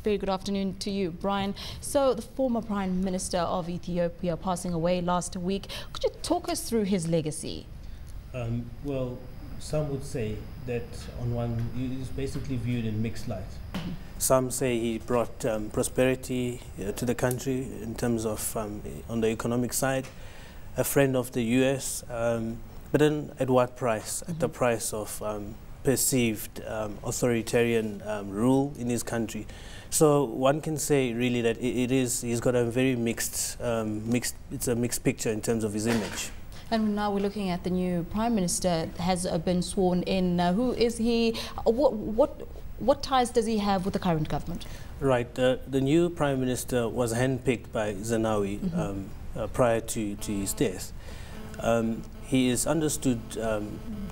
Very good afternoon to you, Brian. So the former Prime Minister of Ethiopia passing away last week. Could you talk us through his legacy? Well, some would say that he's basically viewed in mixed light. Some say he brought prosperity to the country in terms of on the economic side, a friend of the US, but then at what price? At the price of perceived authoritarian rule in his country. So one can say really that he's got a very mixed, it's a mixed picture in terms of his image. And now we're looking at the new Prime Minister has been sworn in. Who is he? What ties does he have with the current government? Right. The new Prime Minister was handpicked by Zenawi prior to his death. He is understood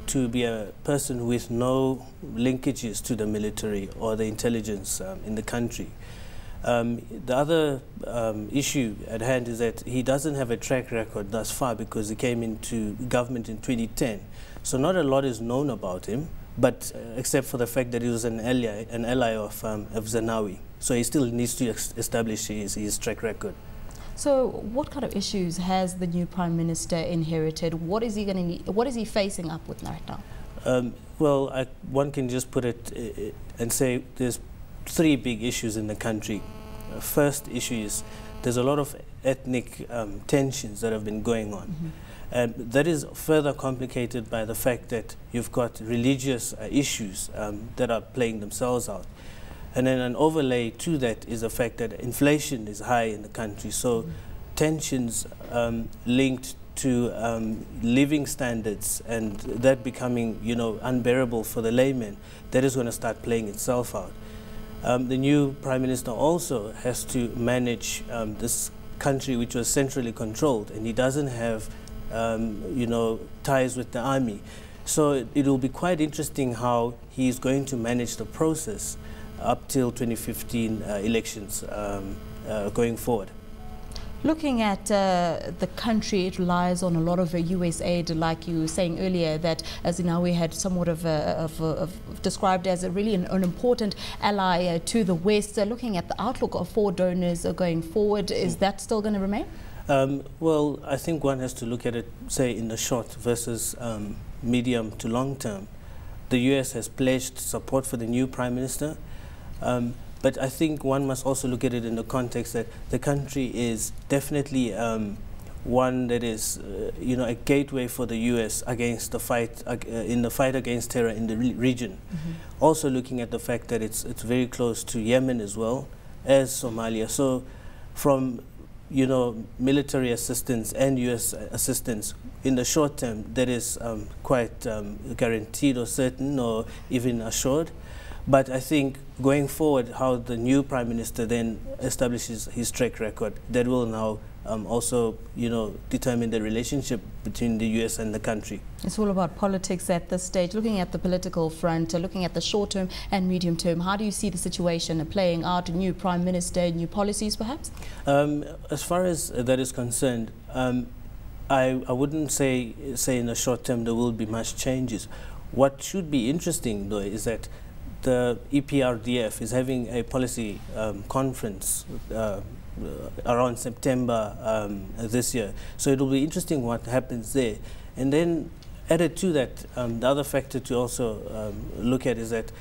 to be a person with no linkages to the military or the intelligence in the country. The other issue at hand is that he doesn't have a track record thus far because he came into government in 2010. So not a lot is known about him, but except for the fact that he was an ally of Zenawi. So he still needs to establish his track record. So what kind of issues has the new Prime Minister inherited? What is he facing up with right now? Well, one can just put it and say there's three big issues in the country. First issue is there's a lot of ethnic tensions that have been going on. And that is further complicated by the fact that you've got religious issues that are playing themselves out. And then an overlay to that is the fact that inflation is high in the country. So tensions linked to living standards and that becoming, unbearable for the layman, that is going to start playing itself out. The new Prime Minister also has to manage this country which was centrally controlled, and he doesn't have, ties with the army. So it will be quite interesting how he is going to manage the process up till 2015 elections going forward. Looking at the country, it relies on a lot of US aid, like you were saying earlier, that Zenawi had somewhat of described as really an important ally to the West. Looking at the outlook for donors going forward, is that still going to remain? Well, I think one has to look at it, say, in the short versus medium to long term. The US has pledged support for the new Prime Minister. But I think one must also look at it in the context that the country is definitely one that is, a gateway for the U.S. against the fight in the fight against terror in the region. Also looking at the fact that it's very close to Yemen as well as Somalia. So, from military assistance and U.S. assistance in the short term, that is quite guaranteed or certain or even assured. But I think going forward, how the new Prime Minister then establishes his track record, that will now also, determine the relationship between the U.S. and the country. It's all about politics at this stage. Looking at the political front, looking at the short term and medium term, how do you see the situation playing out? A new Prime Minister, new policies perhaps? As far as that is concerned, I wouldn't say in the short term there will be much changes. What should be interesting, though, is that the EPRDF is having a policy conference around September this year. So it will be interesting what happens there. And then added to that, the other factor to also look at is that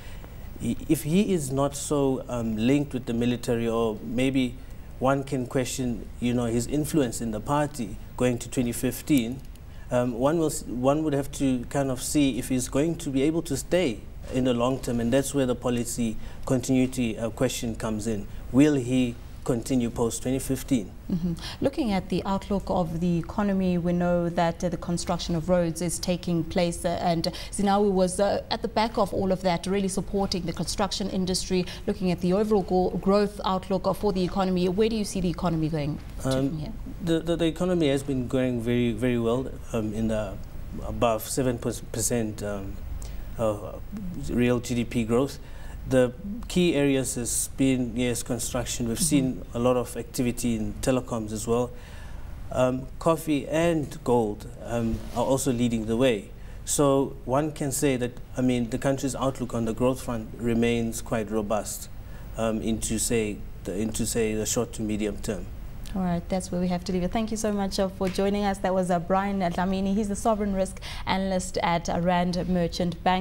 if he is not so linked with the military, or maybe one can question, his influence in the party going to 2015, one would have to kind of see if he's going to be able to stay in the long term, and that's where the policy continuity question comes in. Will he continue post-2015? Looking at the outlook of the economy, we know that the construction of roads is taking place, and Zenawi was at the back of all of that, really supporting the construction industry. Looking at the overall growth outlook for the economy, where do you see the economy going from here? The economy has been going very, very well, in the above 7% real GDP growth. The key areas has been, yes, construction. We've seen a lot of activity in telecoms as well. Coffee and gold are also leading the way. So one can say that, the country's outlook on the growth front remains quite robust. into say the short to medium term. All right, that's where we have to leave it. Thank you so much for joining us. That was Brian Dlamini. He's the sovereign risk analyst at Rand Merchant Bank.